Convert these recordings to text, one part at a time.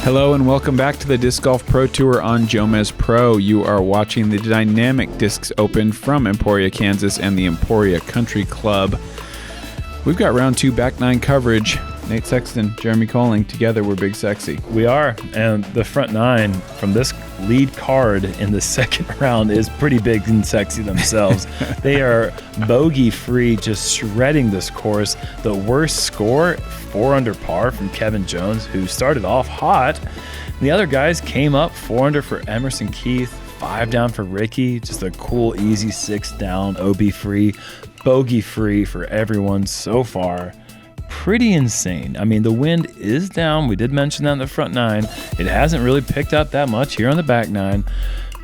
Hello and welcome back to the Disc Golf Pro Tour on JomezPro. You are watching the Dynamic Discs Open from Emporia, Kansas and the Emporia Country Club. We've got round 2 back 9 coverage. Nate Sexton, Jeremy Koling, together we're big sexy. We are, and the front 9 from this lead card in the second round is pretty big and sexy themselves. They are bogey-free, just shredding this course. The worst score, 4 under par from Kevin Jones, who started off hot. The other guys came up 4 under for Emerson Keith, 5 down for Ricky. Just a cool, easy 6 down, OB-free, bogey-free for everyone so far. Pretty insane. I mean, the wind is down. We did mention that in the front 9. It hasn't really picked up that much here on the back 9.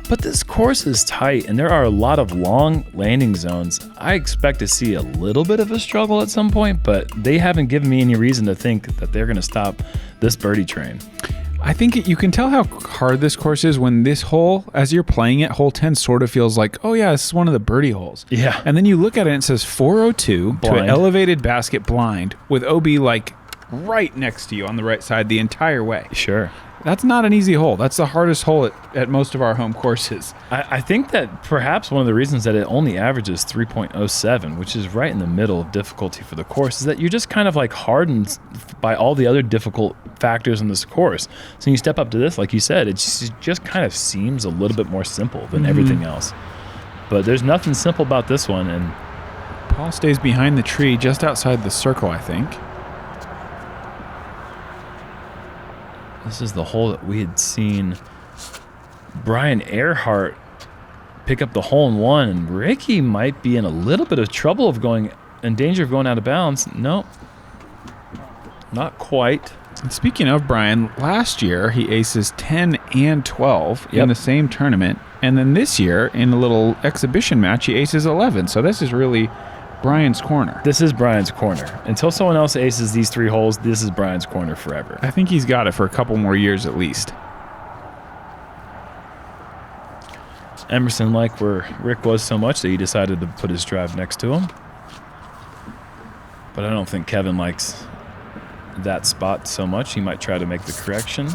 But this course is tight, and there are a lot of long landing zones. I expect to see a little bit of a struggle at some point, but they haven't given me any reason to think that they're going to stop this birdie train. I think you can tell how hard this course is when this hole, as you're playing it, hole 10 sort of feels like, oh yeah, this is one of the birdie holes. Yeah. And then you look at it and it says 402 blind. to an elevated basket blind with OB like right next to you on the right side the entire way. Sure. That's not an easy hole. That's the hardest hole at most of our home courses. I think that perhaps one of the reasons that it only averages 3.07, which is right in the middle of difficulty for the course, is that you're just kind of like hardened by all the other difficult factors in this course. So when you step up to this, like you said, it just kind of seems a little bit more simple than everything else. But there's nothing simple about this one. And Paul stays behind the tree just outside the circle, I think. This is the hole that we had seen Brian Earhart pick up the hole in one, and Ricky might be in a little bit of trouble of in danger of going out of bounds. No, not quite. And speaking of Brian, last year he aces 10 and 12 in the same tournament, and then this year in a little exhibition match he aces 11. So this is really Brian's corner. This is Brian's corner. Until someone else aces these 3 holes, this is Brian's corner forever. I think he's got it for a couple more years at least. Emerson liked where Rick was so much that he decided to put his drive next to him. But I don't think Kevin likes that spot so much. He might try to make the correction.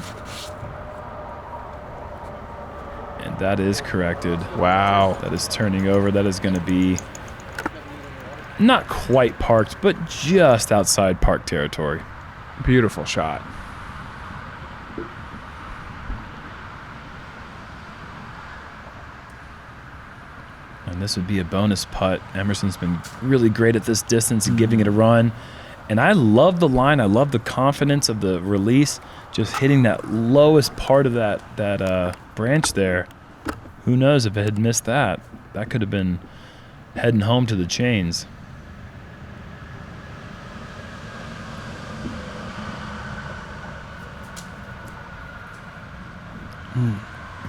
And that is corrected. Wow. That is turning over. That is going to be not quite parked, but just outside park territory. Beautiful shot. And this would be a bonus putt. Emerson's been really great at this distance and giving it a run. And I love the line. I love the confidence of the release. Just hitting that lowest part of that branch there. Who knows if it had missed that? That could have been heading home to the chains.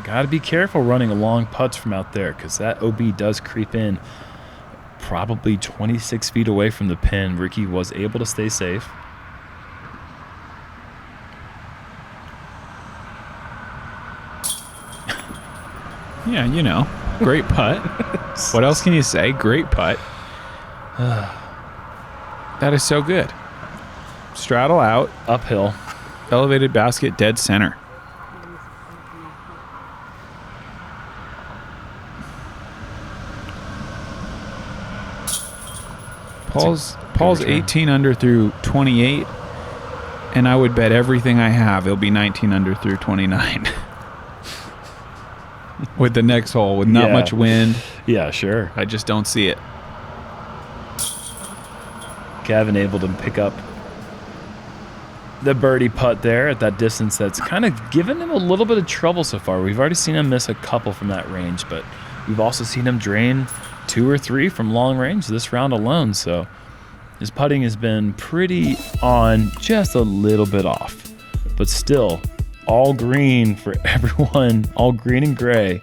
Got to be careful running long putts from out there because that OB does creep in probably 26 feet away from the pin. Ricky was able to stay safe. Yeah, you know, great putt. What else can you say? Great putt. That is so good. Straddle out. Uphill. Elevated basket, dead center. Paul's 18 under through 28, and I would bet everything I have it'll be 19 under through 29. With the next hole, with not much wind. Yeah, sure. I just don't see it. Gavin able to pick up the birdie putt there at that distance that's kind of given him a little bit of trouble so far. We've already seen him miss a couple from that range, but we've also seen him drain 2 or 3 from long range this round alone. So his putting has been pretty on, just a little bit off, but still all green for everyone, all green and gray.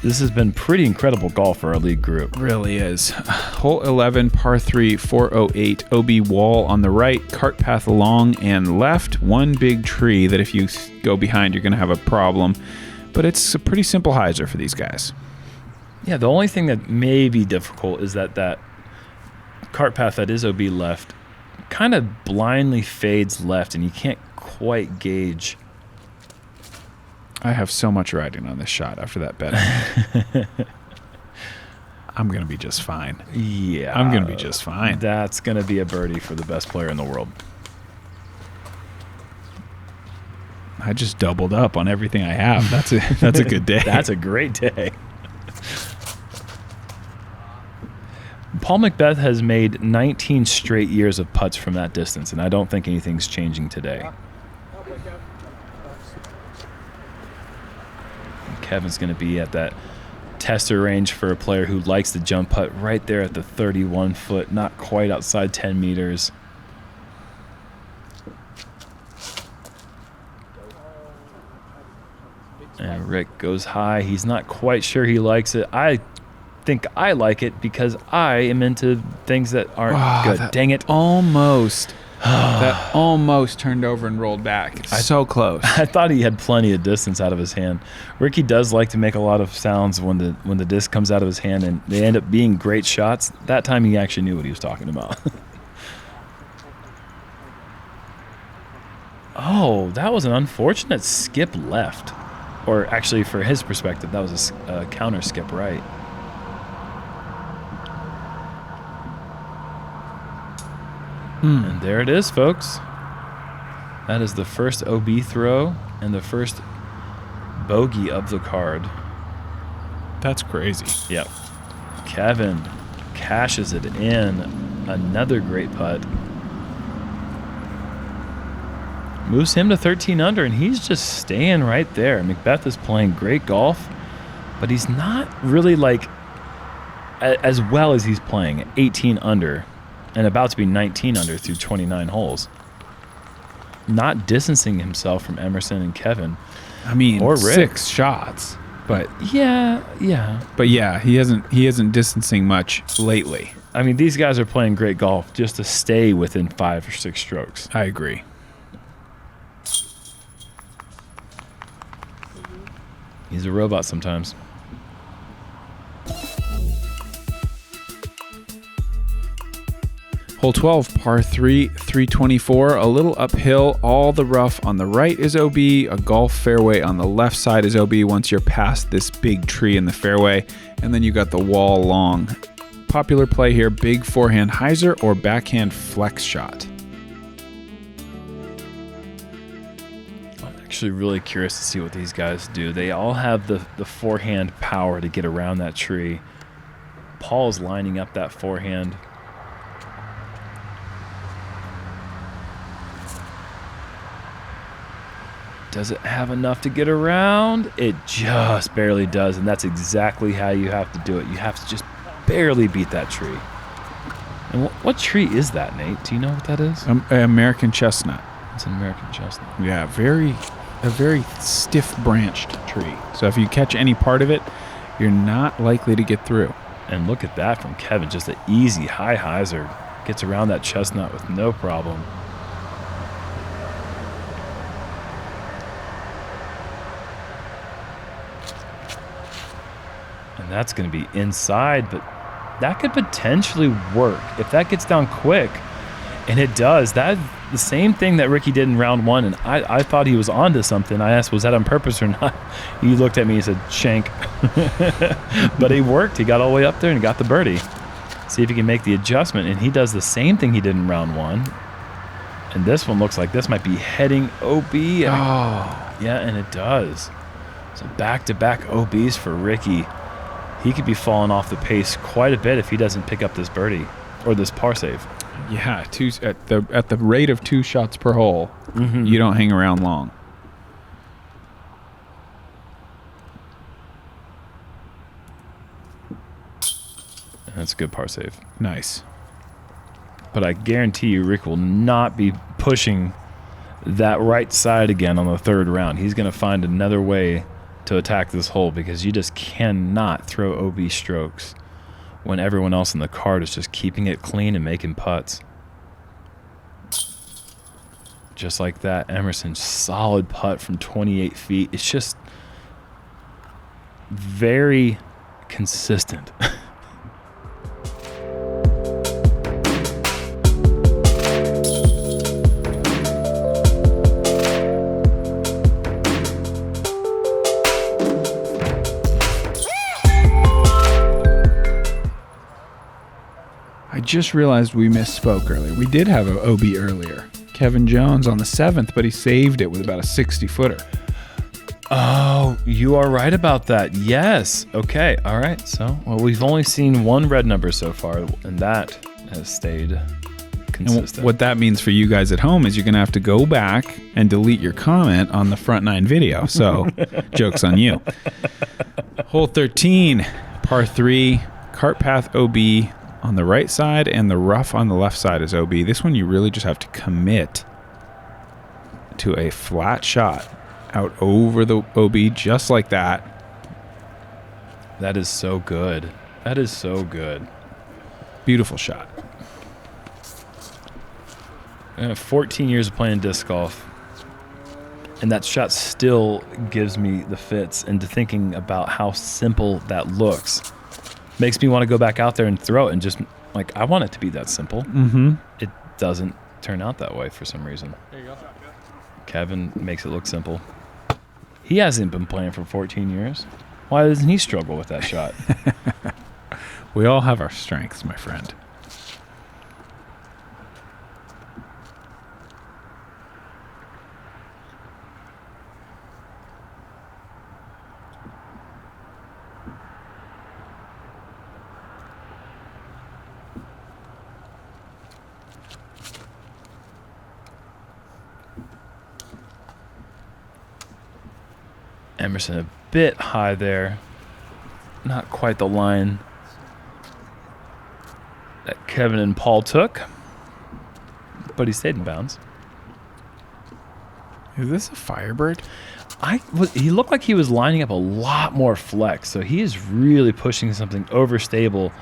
This has been pretty incredible golf for our league group. Really is. Hole 11, par 3, 408, OB wall on the right, cart path long and left, one big tree that if you go behind, you're going to have a problem. But it's a pretty simple hyzer for these guys. Yeah, the only thing that may be difficult is that cart path that is OB left kind of blindly fades left, and you can't quite gauge I have so much riding on this shot after that bet. I'm going to be just fine. Yeah. I'm going to be just fine. That's going to be a birdie for the best player in the world. I just doubled up on everything I have. That's a good day. That's a great day. Paul McBeth has made 19 straight years of putts from that distance, and I don't think anything's changing today. Kevin's going to be at that tester range for a player who likes to jump putt right there at the 31 foot, not quite outside 10 meters. And Rick goes high. He's not quite sure he likes it. I think I like it because I am into things that aren't good. Dang it. That almost turned over and rolled back. So close. I thought he had plenty of distance out of his hand. Ricky does like to make a lot of sounds when the disc comes out of his hand, and they end up being great shots. That time he actually knew what he was talking about. Oh, that was an unfortunate skip left. Or actually, for his perspective, that was a counter skip right. And there it is, folks. That is the first OB throw and the first bogey of the card. That's crazy. Yep. Kevin cashes it in. Another great putt. Moves him to 13 under, and he's just staying right there. McBeth is playing great golf, but he's not really like as well as he's playing. 18 under and about to be 19 under through 29 holes. Not distancing himself from Emerson and Kevin. I mean, or Rick. 6 shots, but yeah. But yeah, he isn't distancing much lately. I mean, these guys are playing great golf just to stay within 5 or 6 strokes. I agree. He's a robot sometimes. Hole 12, par 3, 324, a little uphill. All the rough on the right is OB. A golf fairway on the left side is OB once you're past this big tree in the fairway. And then you got the wall long. Popular play here, big forehand hyzer or backhand flex shot. I'm actually really curious to see what these guys do. They all have the forehand power to get around that tree. Paul's lining up that forehand. Does it have enough to get around? It just barely does, and that's exactly how you have to do it. You have to just barely beat that tree. And what tree is that, Nate? Do you know what that is? American chestnut. It's an American chestnut. Yeah, a very stiff branched tree. So if you catch any part of it, you're not likely to get through. And look at that from Kevin. Just an easy high hyzer. Gets around that chestnut with no problem. And that's going to be inside, but that could potentially work if that gets down quick. And it does. That's the same thing that Ricky did in round 1, and I thought he was onto something. I asked, was that on purpose or not? He looked at me and said, shank. But it worked. He got all the way up there and got the birdie. See if he can make the adjustment, and he does the same thing he did in round 1. And this one looks like this might be heading OB. Oh. Yeah, and it does. So back-to-back OBs for Ricky. He could be falling off the pace quite a bit if he doesn't pick up this birdie or this par save. Yeah, at the rate of 2 shots per hole, you don't hang around long. That's a good par save. Nice. But I guarantee you Rick will not be pushing that right side again on the 3rd round. He's going to find another way to attack this hole because you just cannot throw OB strokes when everyone else in the cart is just keeping it clean and making putts. Just like that, Emerson, solid putt from 28 feet. It's just very consistent. just realized we misspoke earlier. We did have an OB earlier. Kevin Jones on the 7th, but he saved it with about a 60-footer. Oh, you are right about that. Yes. Okay. All right. So, well, we've only seen one red number so far, and that has stayed consistent. And what that means for you guys at home is you're going to have to go back and delete your comment on the front 9 video. So, joke's on you. Hole 13, par 3, cart path OB on the right side and the rough on the left side is OB. This one you really just have to commit to a flat shot out over the OB just like that. That is so good. That is so good. Beautiful shot. I have 14 years of playing disc golf, and that shot still gives me the fits into thinking about how simple that looks. Makes me want to go back out there and throw it and just, like, I want it to be that simple. Mm-hmm. It doesn't turn out that way for some reason. There you go. Kevin makes it look simple. He hasn't been playing for 14 years. Why doesn't he struggle with that shot? We all have our strengths, my friend. Emerson a bit high there. Not quite the line that Kevin and Paul took, but he stayed in bounds. Is this a Firebird? He looked like he was lining up a lot more flex, so he is really pushing something overstable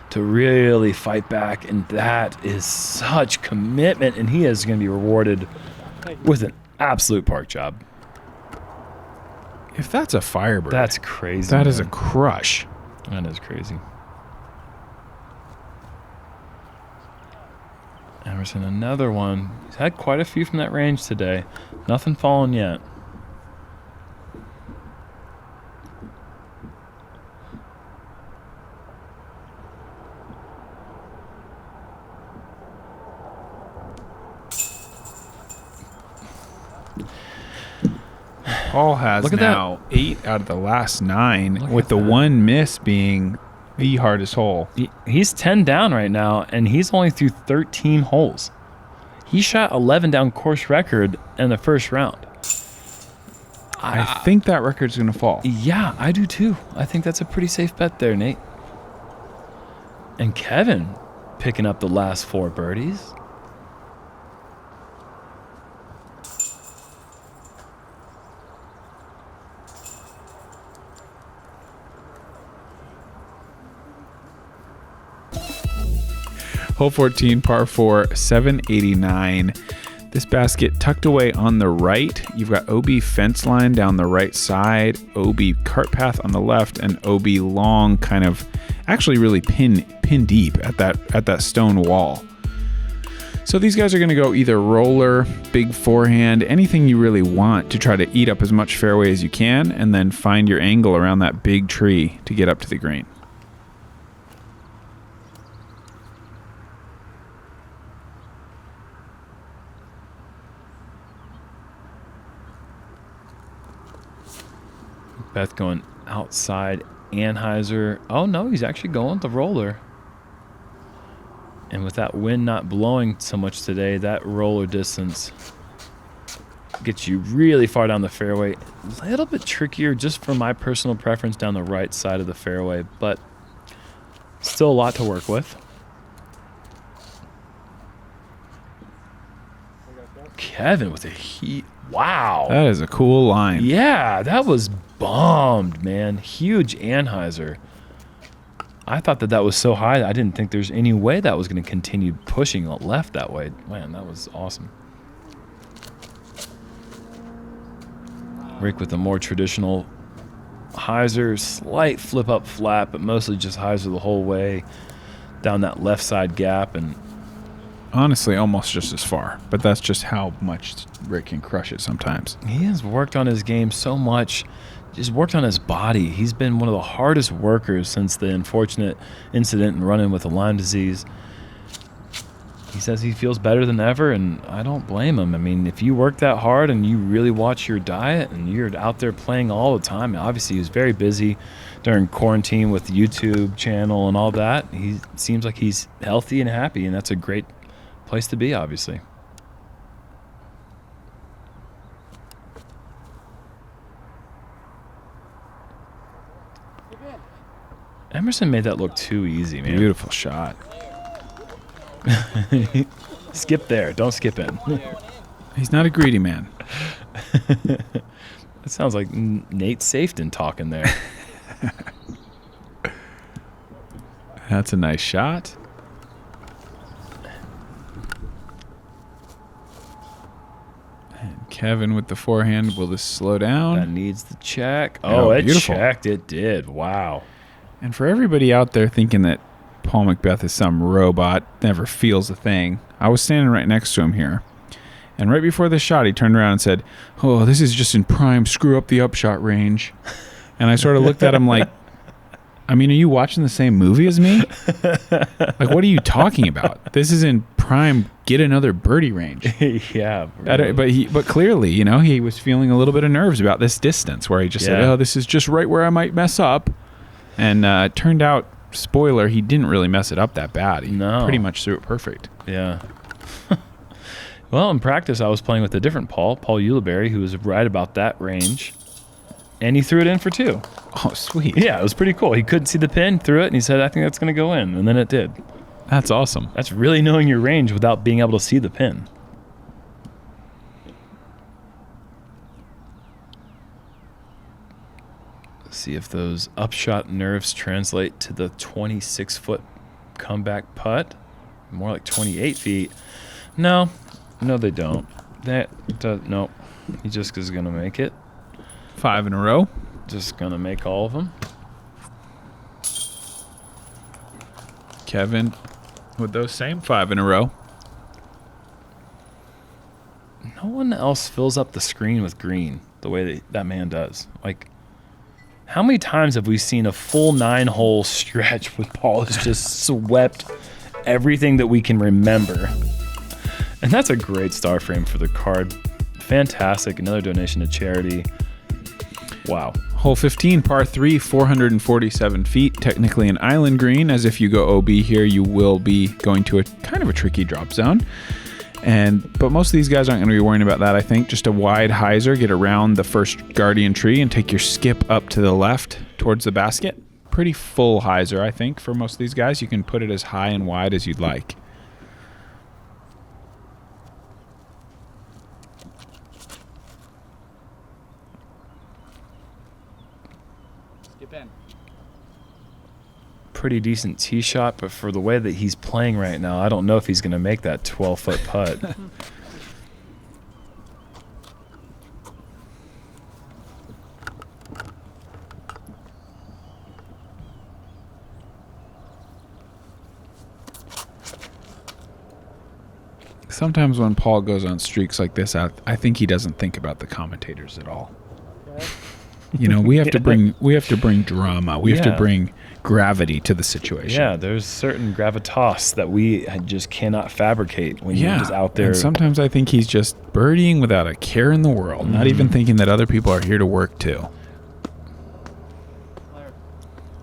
to really fight back, and that is such commitment, and he is going to be rewarded with an absolute park job. If that's a Firebird, That's crazy. that is a man. crush. That is crazy. Emerson, another one. He's had quite a few from that range today. Nothing fallen yet. Paul has Look at now 8 out of the last 9, Look with at the that. one miss being the hardest hole. He's 10 down right now, and he's only through 13 holes. He shot 11 down course record in the first round. I think that record's going to fall. Yeah, I do too. I think that's a pretty safe bet there, Nate. And Kevin picking up the last 4 birdies. Hole 14, par 4, 789. This basket tucked away on the right. You've got OB fence line down the right side, OB cart path on the left, and OB long kind of actually really pin deep at that stone wall. So these guys are going to go either roller, big forehand, anything you really want to try to eat up as much fairway as you can, and then find your angle around that big tree to get up to the green. Beth going outside. Anheuser. Oh, no, he's actually going the roller. And with that wind not blowing so much today, that roller distance gets you really far down the fairway. A little bit trickier just for my personal preference down the right side of the fairway, but still a lot to work with. Kevin with a heat. Wow. That is a cool line. Yeah, that was bombed, man. Huge Anheuser. I thought that was so high, I didn't think there's any way that was going to continue pushing left that way. Man, that was awesome. Rick with a more traditional hyzer, slight flip up flat, but mostly just hyzer the whole way down that left side gap, and Honestly, almost just as far, but that's just how much Rick can crush it sometimes. he has worked on his game so much, just worked on his body. He's been one of the hardest workers since the unfortunate incident and run-in with the Lyme disease. he says he feels better than ever, and I don't blame him. I mean, if you work that hard and you really watch your diet and you're out there playing all the time, and obviously he was very busy during quarantine with the YouTube channel and all that. He seems like he's healthy and happy, and that's a great place to be, obviously. Emerson made that look too easy, man. Beautiful shot. Skip there. Don't skip in. He's not a greedy man. That sounds like Nate Safton talking there. That's a nice shot. And Kevin with the forehand. Will this slow down? That needs the check. Oh, it beautiful. checked. It did. Wow. And for everybody out there thinking that Paul McBeth is some robot, never feels a thing, I was standing right next to him here. And right before the shot, he turned around and said, "Oh, this is just in prime screw up the upshot range." And I sort of looked at him like, I mean, are you watching the same movie as me? Like, what are you talking about? This is in prime get another birdie range. Yeah. Really. But clearly, you know, he was feeling a little bit of nerves about this distance where he just said, "Oh, this is just right where I might mess up." And it turned out, spoiler, he didn't really mess it up that bad. He pretty much threw it perfect. Yeah. Well, in practice, I was playing with a different Paul Ulibarri, who was right about that range. And he threw it in for 2. Oh, sweet. Yeah, it was pretty cool. He couldn't see the pin, threw it, and he said, "I think that's going to go in." And then it did. That's awesome. That's really knowing your range without being able to see the pin. See if those upshot nerves translate to the 26-foot comeback putt. More like 28 feet. No, they don't. No, he just is going to make it. 5 in a row. Just going to make all of them. Kevin with those same 5 in a row. No one else fills up the screen with green the way that man does. Like, how many times have we seen a full 9-hole stretch with Paul has just swept everything that we can remember? And that's a great star frame for the card. Fantastic. Another donation to charity. Wow. Hole 15, par 3, 447 feet. Technically an island green, as if you go OB here, you will be going to a kind of a tricky drop zone. But most of these guys aren't going to be worrying about that, I think. Just a wide hyzer, get around the first guardian tree and take your skip up to the left towards the basket. Pretty full hyzer, I think, for most of these guys. You can put it as high and wide as you'd like. Skip in. Pretty decent tee shot, but for the way that he's playing right now, I don't know if he's going to make that 12-foot putt. Sometimes when Paul goes on streaks like this, I think he doesn't think about the commentators at all. Okay. You know, we have to bring drama. We have to bring gravity to the situation. Yeah, there's certain gravitas that we just cannot fabricate when you're just out there. And sometimes I think he's just birdieing without a care in the world, not even thinking that other people are here to work too.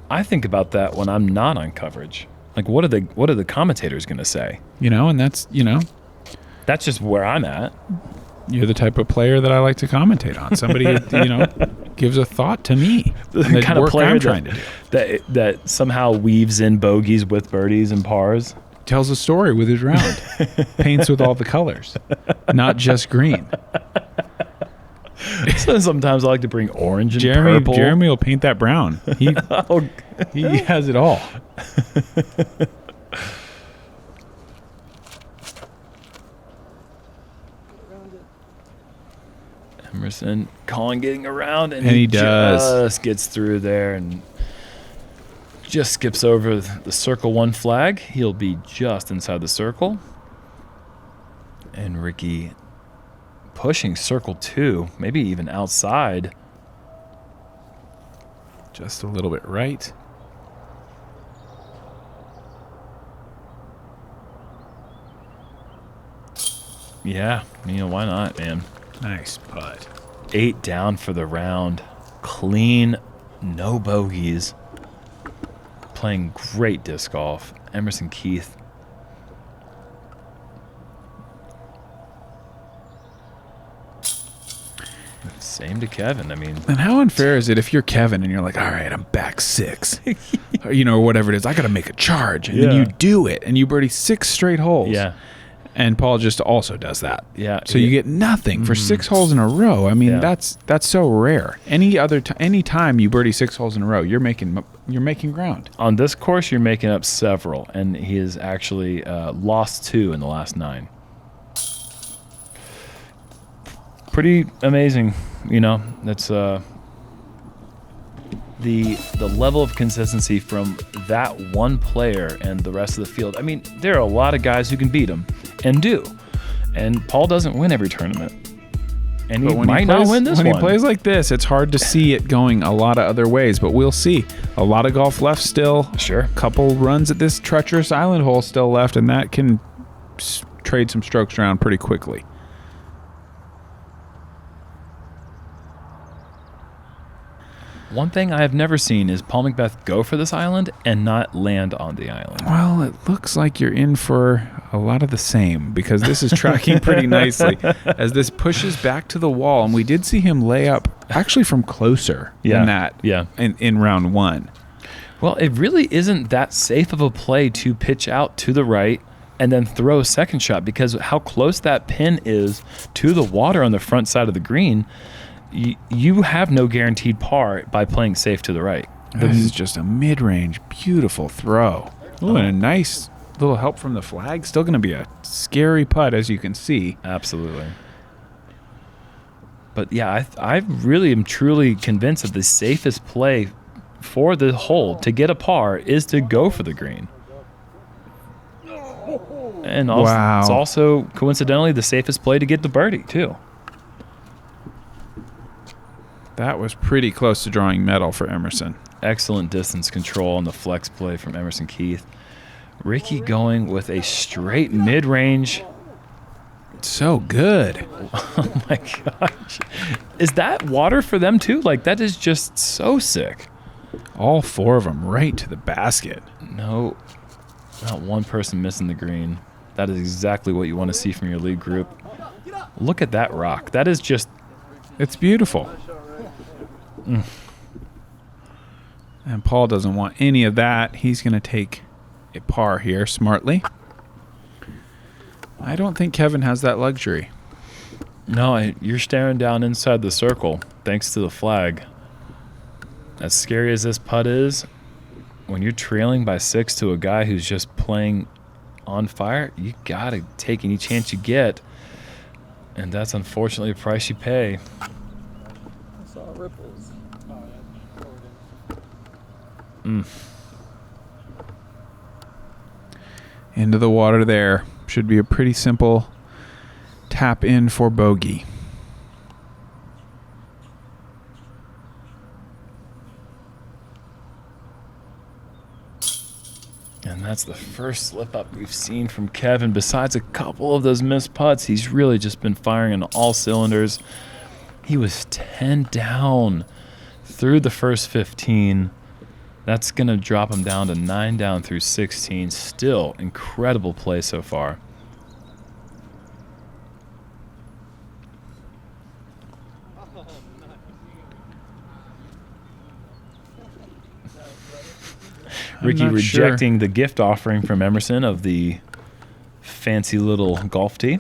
I think about that when I'm not on coverage. Like, what are the commentators going to say? You know, and that's That's just where I'm at. You're the type of player that I like to commentate on. Somebody gives a thought to me. The kind of player I'm trying to do. that somehow weaves in bogeys with birdies and pars. Tells a story with his round. Paints with all the colors, not just green. So sometimes I like to bring orange and purple. Jeremy will paint that brown. He has it all. Emerson Koling getting around, and he does. Just gets through there and just skips over the circle 1 flag. He'll be just inside the circle. And Ricky pushing circle 2, maybe even outside. Just a little bit right. Yeah, why not, man? Nice putt. 8 down for the round. Clean, no bogeys. Playing great disc golf. Emerson Keith. Same to Kevin. I mean, And how unfair is it if you're Kevin and you're like, all right, I'm back 6, or whatever it is. I got to make a charge, and then you do it, and you birdie 6 straight holes. yeah, And Paul just also does that. yeah. So you get nothing for 6 holes in a row. I mean, Yeah. that's so rare. Any time you birdie 6 holes in a row, you're making ground. On this course, you're making up several, and he has actually lost 2 in the last 9. Pretty amazing, That's the level of consistency from that one player and the rest of the field. I mean, there are a lot of guys who can beat him, and do. And Paul doesn't win every tournament, and he might not win this one. When he plays like this, it's hard to see it going a lot of other ways, but we'll see. A lot of golf left still. Sure. Couple runs at this treacherous island hole still left, and that can trade some strokes around pretty quickly. One thing I have never seen is Paul McBeth go for this island and not land on the island. Well, it looks like you're in for a lot of the same, because this is tracking pretty nicely as this pushes back to the wall. And we did see him lay up actually from closer than that in round 1. Well, it really isn't that safe of a play to pitch out to the right and then throw a second shot, because how close that pin is to the water on the front side of the green. You have no guaranteed par by playing safe to the right. This is just a mid-range, beautiful throw. Ooh, and a nice little help from the flag. Still going to be a scary putt, as you can see. Absolutely. But yeah, I really am truly convinced that the safest play for the hole to get a par is to go for the green. And also, it's also coincidentally the safest play to get the birdie too. That was pretty close to drawing medal for Emerson. Excellent distance control on the flex play from Emerson Keith. Ricky going with a straight mid-range. So good. Oh my gosh. Is that water for them too? Like, that is just so sick. All 4 of them right to the basket. No, not one person missing the green. That is exactly what you want to see from your lead group. Look at that rock. That is just... It's beautiful. And Paul doesn't want any of that. He's going to take a par here smartly. I don't think Kevin has that luxury. No, you're staring down inside the circle thanks to the flag. As scary as this putt is, when you're trailing by 6 to a guy who's just playing on fire, you got to take any chance you get. And that's unfortunately the price you pay. Into the water there. Should be a pretty simple tap in for bogey. And that's the first slip up we've seen from Kevin. Besides a couple of those missed putts, he's really just been firing on all cylinders. He was 10 down through the first 15. That's going to drop him down to 9 down through 16. Still incredible play so far. Ricky rejecting the gift offering from Emerson of the fancy little golf tee.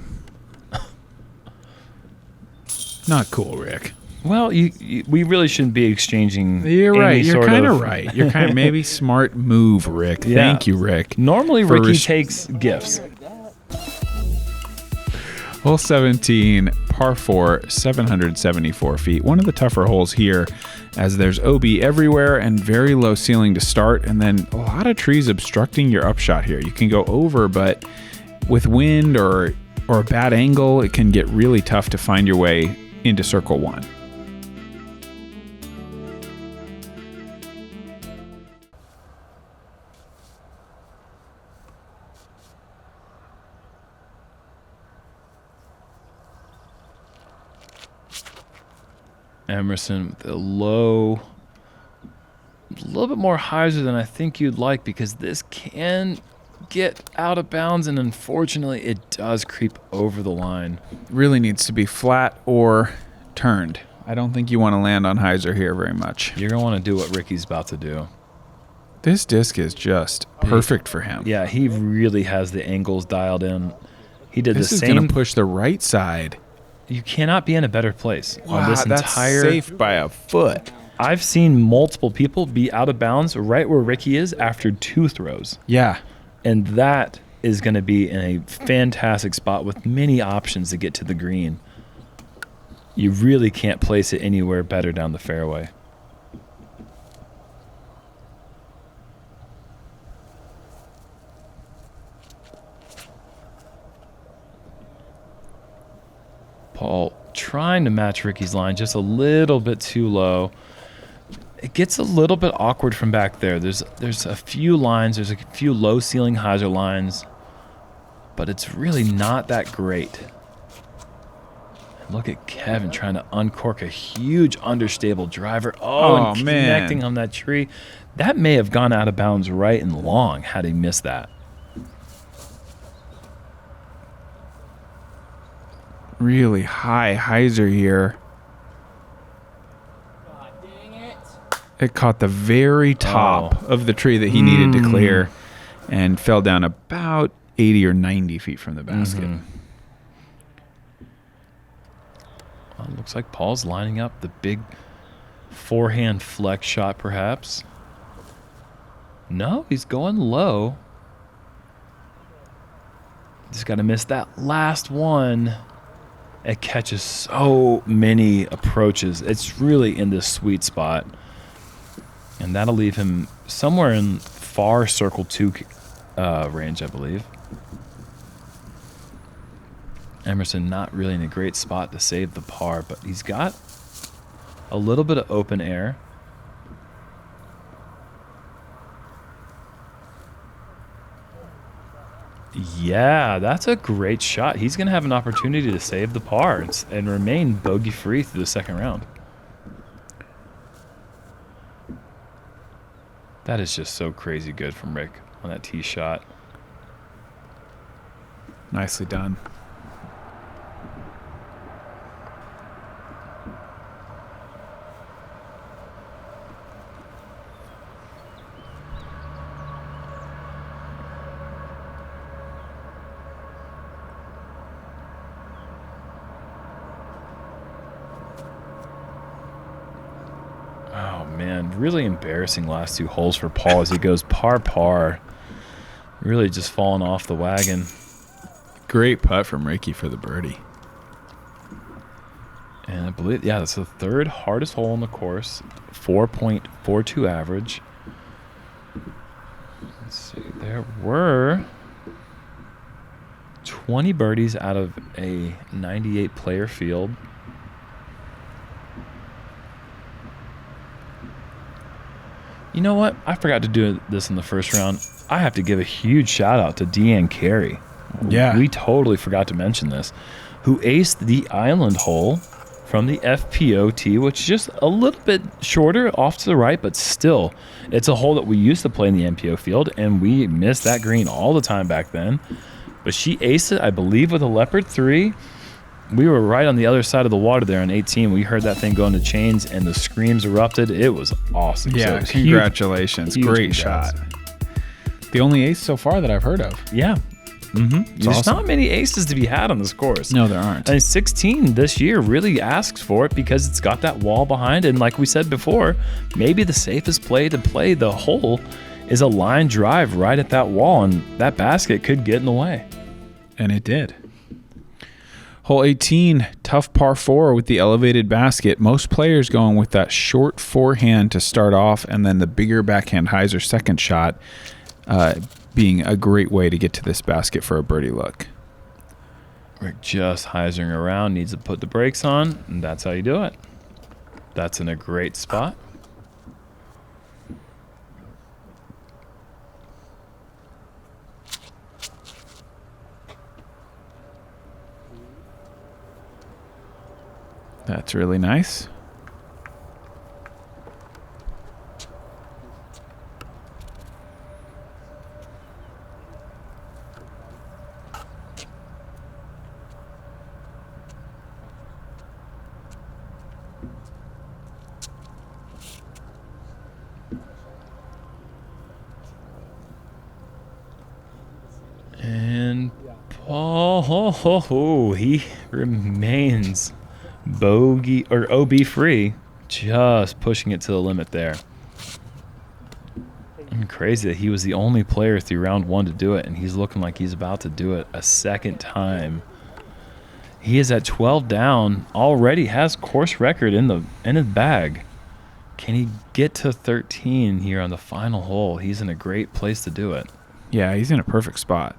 Not cool, Rick. Well, we really shouldn't be exchanging. You're right. You're kind of right. You're kind of maybe smart move, Rick. Yeah. Thank you, Rick. Normally, Ricky takes gifts. Hole 17, par 4, 774 feet. One of the tougher holes here, as there's OB everywhere and very low ceiling to start, and then a lot of trees obstructing your upshot here. You can go over, but with wind or a bad angle, it can get really tough to find your way into circle 1. Emerson with a low, a little bit more hyzer than I think you'd like, because this can get out of bounds, and unfortunately it does creep over the line. Really needs to be flat or turned. I don't think you want to land on hyzer here very much. You're going to want to do what Ricky's about to do. This disc is just perfect for him. Yeah, he really has the angles dialed in. He did the same. This is going to push the right side. You cannot be in a better place on this that's entire. safe by a foot. I've seen multiple people be out of bounds right where Ricky is after 2 throws. Yeah. And that is going to be in a fantastic spot with many options to get to the green. You really can't place it anywhere better down the fairway. Paul trying to match Ricky's line just a little bit too low. It gets a little bit awkward from back there. There's a few lines. There's a few low ceiling hyzer lines, but it's really not that great. And look at Kevin trying to uncork a huge understable driver. Oh, and man. Connecting on that tree. That may have gone out of bounds right and long had he missed that. Really high hyzer here. God dang it. It caught the very top of the tree that he needed to clear and fell down about 80 or 90 feet from the basket. Well, it looks like Paul's lining up the big forehand flex shot, perhaps. No, he's going low. Just got to miss that last one. It catches so many approaches. It's really in this sweet spot. And that'll leave him somewhere in far circle 2 range, I believe. Emerson not really in a great spot to save the par, but he's got a little bit of open air. Yeah, that's a great shot. He's going to have an opportunity to save the par and remain bogey-free through the second round. That is just so crazy good from Rick on that tee shot. Nicely done. Oh, man. Really embarrassing last 2 holes for Paul as he goes par. Really just falling off the wagon. Great putt from Ricky for the birdie. And I believe, yeah, that's the 3rd hardest hole on the course. 4.42 average. Let's see. There were 20 birdies out of a 98 player field. You know what? I forgot to do this in the first round. I have to give a huge shout out to Deanne Carey. Yeah. We totally forgot to mention this. Who aced the island hole from the FPOT, which is just a little bit shorter off to the right, but still, it's a hole that we used to play in the MPO field, and we missed that green all the time back then. But she aced it, I believe, with a Leopard 3. We were right on the other side of the water there on 18. We heard that thing go into chains, and the screams erupted. It was awesome. Yeah, So it was congratulations. huge Great congrats. shot. The only ace so far that I've heard of. Yeah. There's awesome. not many aces to be had on this course. No, there aren't. And 16 this year really asks for it because it's got that wall behind it. And like we said before, maybe the safest play to play the hole is a line drive right at that wall, and that basket could get in the way. And it did. Hole 18, tough par 4 with the elevated basket. Most players going with that short forehand to start off and then the bigger backhand hyzer second shot being a great way to get to this basket for a birdie look. Rick just hyzering around, needs to put the brakes on, and that's how you do it. That's in a great spot. That's really nice. Paul, he remains bogey or OB free, just pushing it to the limit there. And crazy that he was the only player through round 1 to do it, and he's looking like he's about to do it a second time. He is at 12 down, already has course record in his bag. Can he get to 13 here on the final hole? He's in a great place to do it. Yeah, he's in a perfect spot.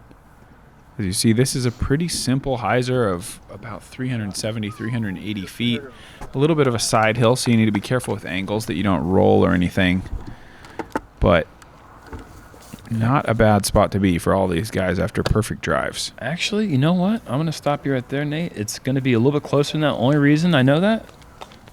As you see, this is a pretty simple hyzer of about 370, 380 feet. A little bit of a side hill, so you need to be careful with angles that you don't roll or anything. But not a bad spot to be for all these guys after perfect drives. Actually, you know what? I'm going to stop you right there, Nate. It's going to be a little bit closer than that. Only reason I know that,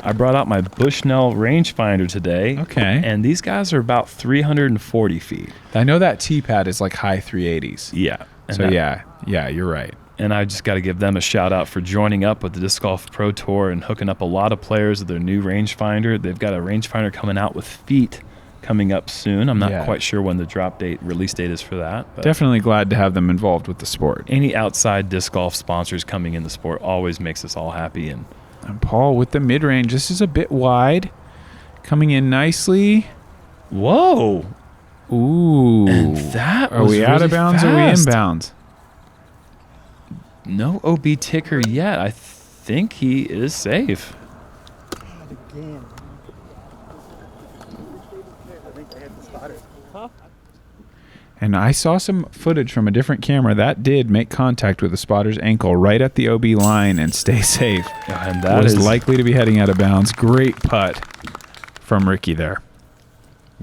I brought out my Bushnell rangefinder today. Okay. And these guys are about 340 feet. I know that T-pad is like high 380s. Yeah. So yeah, you're right. And I just got to give them a shout out for joining up with the Disc Golf Pro Tour and hooking up a lot of players with their new rangefinder. They've got a rangefinder coming out with feet coming up soon. I'm not quite sure when the release date is for that. But definitely glad to have them involved with the sport. Any outside disc golf sponsors coming in the sport always makes us all happy. And Paul with the mid-range. This is a bit wide. Coming in nicely. Whoa. Ooh. And that Are was we out of really bounds fast. or are we in bounds? No OB ticker yet. I think he is safe. Again. I think I had the spotter. And I saw some footage from a different camera that did make contact with the spotter's ankle right at the OB line and stay safe. And that was is likely to be heading out of bounds. Great putt from Ricky there.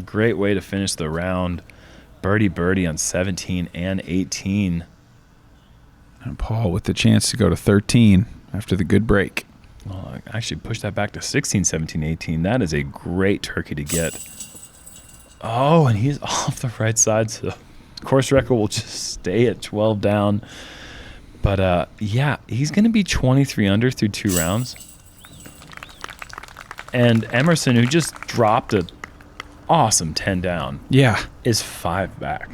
Great way to finish the round. Birdie on 17 and 18. And Paul with the chance to go to 13 after the good break. Well, I actually pushed that back to 16, 17, 18. That is a great turkey to get. Oh, and he's off the right side, so course record will just stay at 12 down. But, yeah, he's going to be 23 under through 2 rounds. And Emerson, who just dropped a awesome 10 down, is 5 back.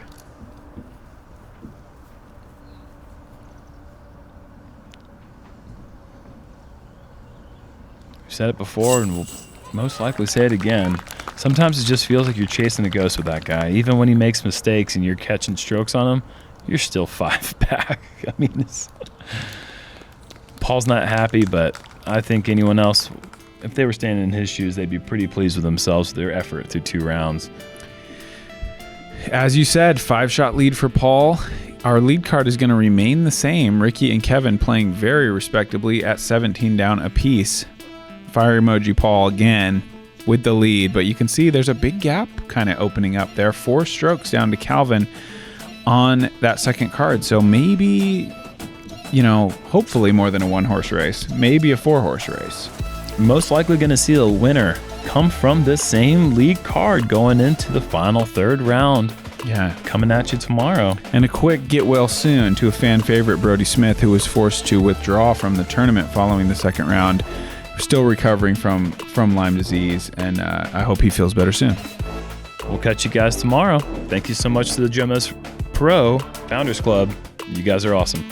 We've said it before, and we'll most likely say it again. Sometimes it just feels like you're chasing a ghost with that guy. Even when he makes mistakes and you're catching strokes on him, you're still 5 back. I mean, Paul's not happy, but I think anyone else, if they were standing in his shoes, they'd be pretty pleased with themselves with their effort through 2 rounds. As you said, 5-shot lead for Paul. Our lead card is going to remain the same. Ricky and Kevin playing very respectably at 17 down apiece. Fire emoji Paul again with the lead, but you can see there's a big gap kind of opening up there. 4 strokes down to Calvin on that second card. So maybe, hopefully more than a 1-horse race, maybe a 4-horse race. Most likely going to see the winner come from this same lead card going into the final 3rd round. Yeah. Coming at you tomorrow. And a quick get well soon to a fan favorite, Brody Smith, who was forced to withdraw from the tournament following the 2nd round. Still recovering from Lyme disease, and I hope he feels better soon. We'll catch you guys tomorrow. Thank you so much to the JomezPro Founders Club. You guys are awesome.